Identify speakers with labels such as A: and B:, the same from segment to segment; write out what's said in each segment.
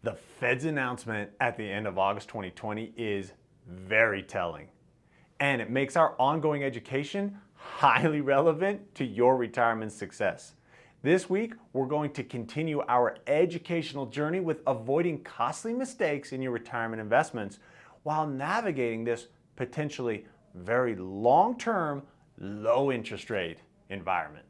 A: The Fed's announcement at the end of August 2020 is very telling, and it makes our ongoing education highly relevant to your retirement success. This week, we're going to continue our educational journey with avoiding costly mistakes in your retirement investments while navigating this potentially very long-term, low interest rate environment.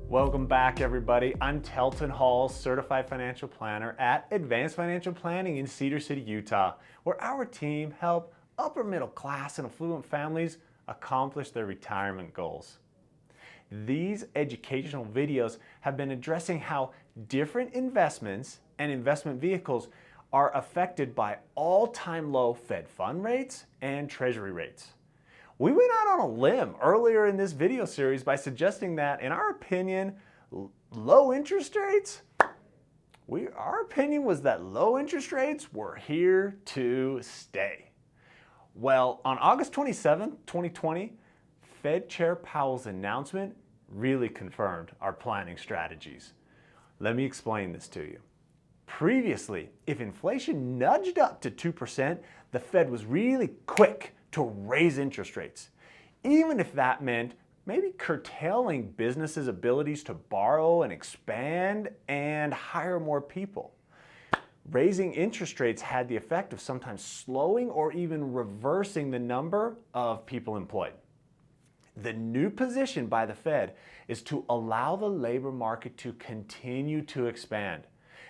A: Welcome back, everybody. I'm Telton Hall, Certified Financial Planner at Advanced Financial Planning in Cedar City, Utah, where our team help upper middle class and affluent families accomplish their retirement goals. These educational videos have been addressing how different investments and investment vehicles are affected by all-time low Fed fund rates and Treasury rates. We went out on a limb earlier in this video series by suggesting that, in our opinion, low interest rates were here to stay. Well, on August 27, 2020, Fed Chair Powell's announcement really confirmed our planning strategies. Let me explain this to you. Previously, if inflation nudged up to 2%, the Fed was really quick to raise interest rates, even if that meant maybe curtailing businesses' abilities to borrow and expand and hire more people. Raising interest rates had the effect of sometimes slowing or even reversing the number of people employed. The new position by the Fed is to allow the labor market to continue to expand,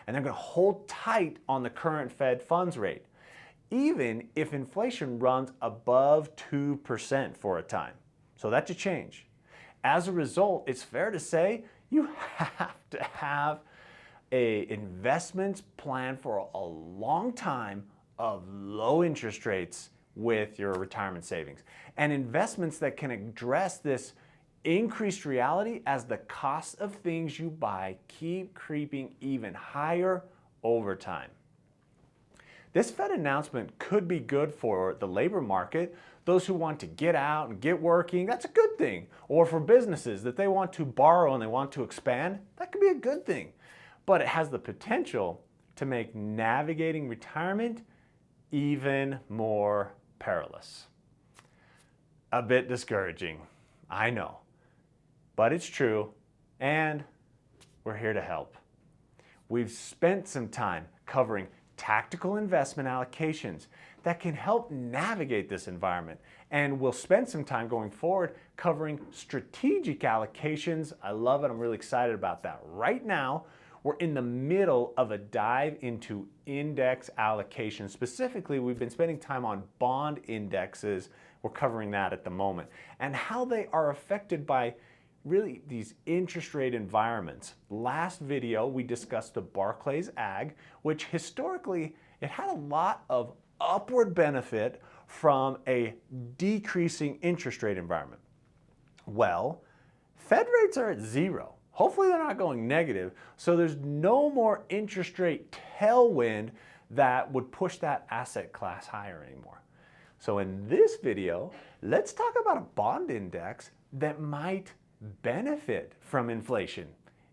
A: and they're going to hold tight on the current Fed funds rate, even if inflation runs above 2% for a time. So that's a change. As a result, it's fair to say you have to have an investments plan for a long time of low interest rates with your retirement savings, and investments that can address this increased reality as the cost of things you buy keep creeping even higher over time. This Fed announcement could be good for the labor market, those who want to get out and get working, that's a good thing. Or for businesses that they want to borrow and they want to expand, that could be a good thing. But it has the potential to make navigating retirement even more perilous. A bit discouraging, I know, but it's true, and we're here to help. We've spent some time covering tactical investment allocations that can help navigate this environment, and we'll spend some time going forward covering strategic allocations. I love it. I'm really excited about that. Right now, we're in the middle of a dive into index allocation. Specifically, we've been spending time on bond indexes. We're covering that at the moment, and how they are affected by really these interest rate environments. Last video, we discussed the Barclays Agg, which historically, it had a lot of upward benefit from a decreasing interest rate environment. Well, Fed rates are at zero. Hopefully they're not going negative, so there's no more interest rate tailwind that would push that asset class higher anymore. So in this video, let's talk about a bond index that might benefit from inflation,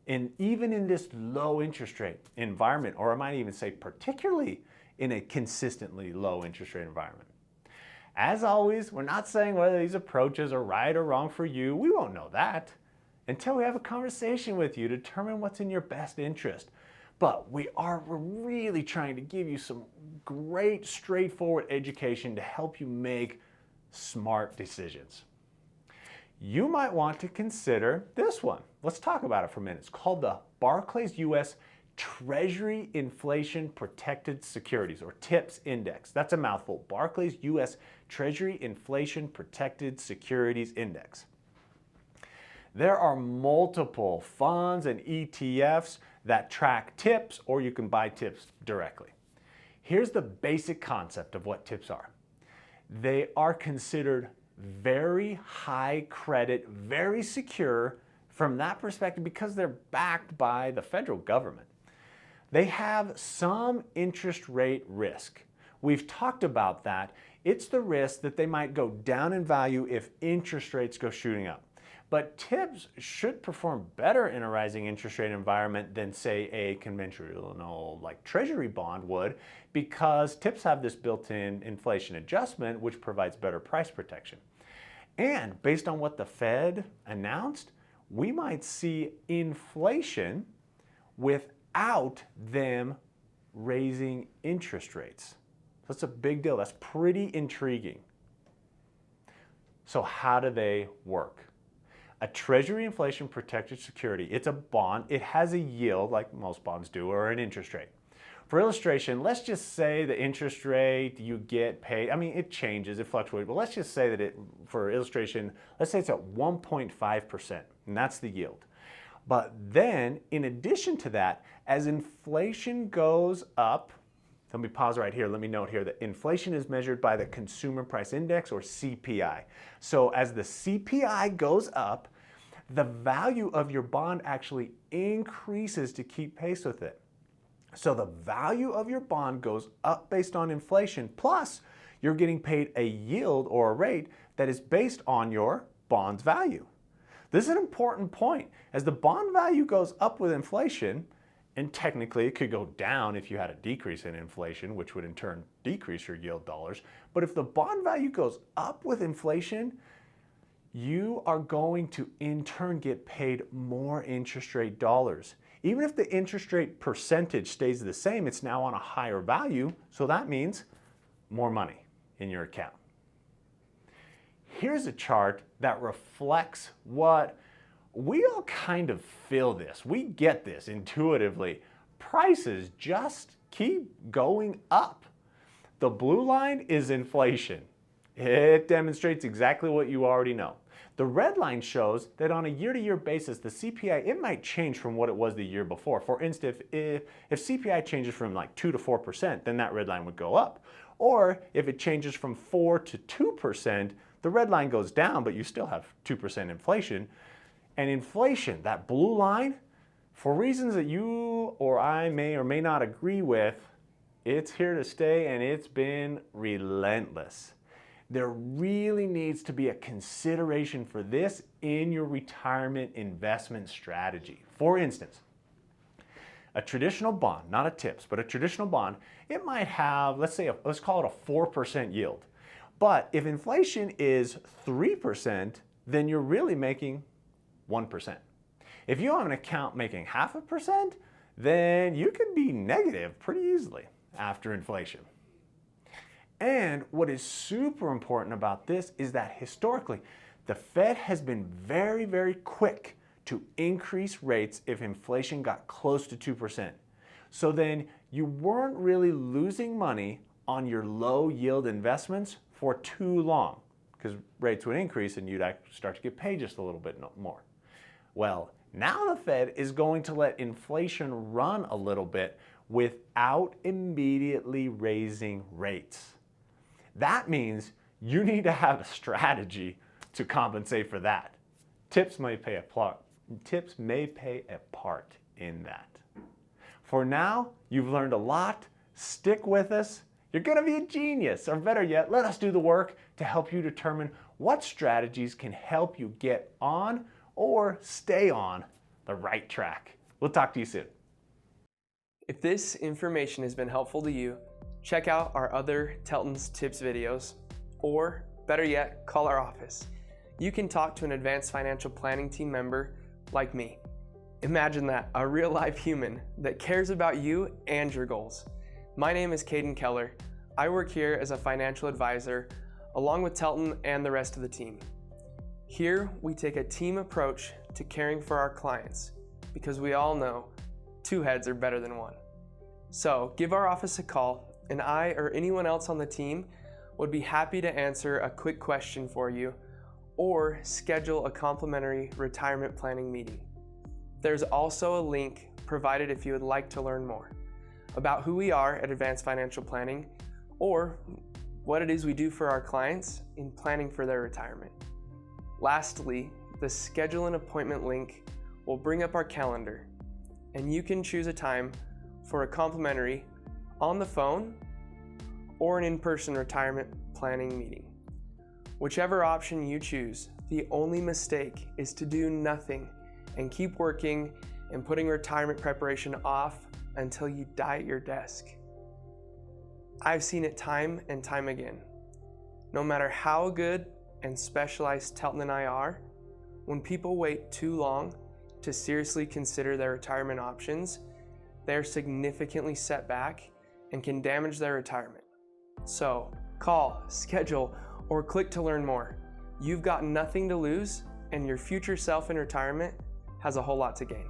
A: and even in this low interest rate environment, or I might even say particularly in a consistently low interest rate environment. As always, we're not saying whether these approaches are right or wrong for you. We won't know that until we have a conversation with you to determine what's in your best interest. But we're really trying to give you some great straightforward education to help you make smart decisions. You might want to consider this one. Let's talk about it for a minute. It's called the Barclays U.S. Treasury Inflation Protected Securities, or TIPS Index. That's a mouthful. Barclays U.S. Treasury Inflation Protected Securities Index. There are multiple funds and ETFs that track tips, or you can buy tips directly. Here's the basic concept of what tips are. They are considered very high credit, very secure from that perspective because they're backed by the federal government. They have some interest rate risk. We've talked about that. It's the risk that they might go down in value if interest rates go shooting up. But tips should perform better in a rising interest rate environment than, say, a conventional like treasury bond would, because tips have this built-in inflation adjustment, which provides better price protection. And based on what the Fed announced, we might see inflation without them raising interest rates. That's a big deal. That's pretty intriguing. So how do they work? A treasury inflation protected security, it's a bond. It has a yield like most bonds do, or an interest rate. For illustration, let's just say the interest rate you get paid, I mean, it changes, it fluctuates, but let's just say that for illustration, let's say it's at 1.5%, and that's the yield. But then, in addition to that, as inflation goes up, let me pause right here. Let me note here that inflation is measured by the Consumer Price Index, or CPI. So as the CPI goes up, the value of your bond actually increases to keep pace with it. So the value of your bond goes up based on inflation, plus you're getting paid a yield or a rate that is based on your bond's value. This is an important point. As the bond value goes up with inflation, and technically it could go down if you had a decrease in inflation, which would in turn decrease your yield dollars. But if the bond value goes up with inflation, you are going to in turn get paid more interest rate dollars. Even if the interest rate percentage stays the same, it's now on a higher value, so that means more money in your account. Here's a chart that reflects what we all kind of feel this. We get this intuitively. Prices just keep going up. The blue line is inflation. It demonstrates exactly what you already know. The red line shows that on a year-to-year basis, the CPI, it might change from what it was the year before. For instance, if CPI changes from like 2 to 4%, then that red line would go up. Or if it changes from 4 to 2%, the red line goes down, but you still have 2% inflation. And inflation, that blue line, for reasons that you or I may or may not agree with, it's here to stay and it's been relentless. There really needs to be a consideration for this in your retirement investment strategy. For instance, a traditional bond, not a TIPS, but a traditional bond, it might have, let's call it a 4% yield. But if inflation is 3%, then you're really making 1%. If you have an account making 0.5%, then you could be negative pretty easily after inflation. And what is super important about this is that historically, the Fed has been very, very quick to increase rates if inflation got close to 2%. So then you weren't really losing money on your low yield investments for too long, because rates would increase and you'd start to get paid just a little bit more. Well, now the Fed is going to let inflation run a little bit without immediately raising rates. That means you need to have a strategy to compensate for that. Tips may play a part in that. For now, you've learned a lot. Stick with us. You're going to be a genius, or better yet, let us do the work to help you determine what strategies can help you get on or stay on the right track. We'll talk to you soon.
B: If this information has been helpful to you, check out our other Telton's Tips videos, or better yet, call our office. You can talk to an advanced financial planning team member like me. Imagine that, a real life human that cares about you and your goals. My name is Caden Keller. I work here as a financial advisor along with Telton and the rest of the team. Here, we take a team approach to caring for our clients because we all know 2 heads are better than 1. So give our office a call, and I or anyone else on the team would be happy to answer a quick question for you or schedule a complimentary retirement planning meeting. There's also a link provided if you would like to learn more about who we are at Advanced Financial Planning or what it is we do for our clients in planning for their retirement. Lastly, the schedule an appointment link will bring up our calendar and you can choose a time for a complimentary on the phone or an in-person retirement planning meeting. Whichever option you choose, the only mistake is to do nothing and keep working and putting retirement preparation off until you die at your desk. I've seen it time and time again. No matter how good and specialized Telton and I are, when people wait too long to seriously consider their retirement options, they are significantly set back and can damage their retirement. So call, schedule, or click to learn more. You've got nothing to lose, and your future self in retirement has a whole lot to gain.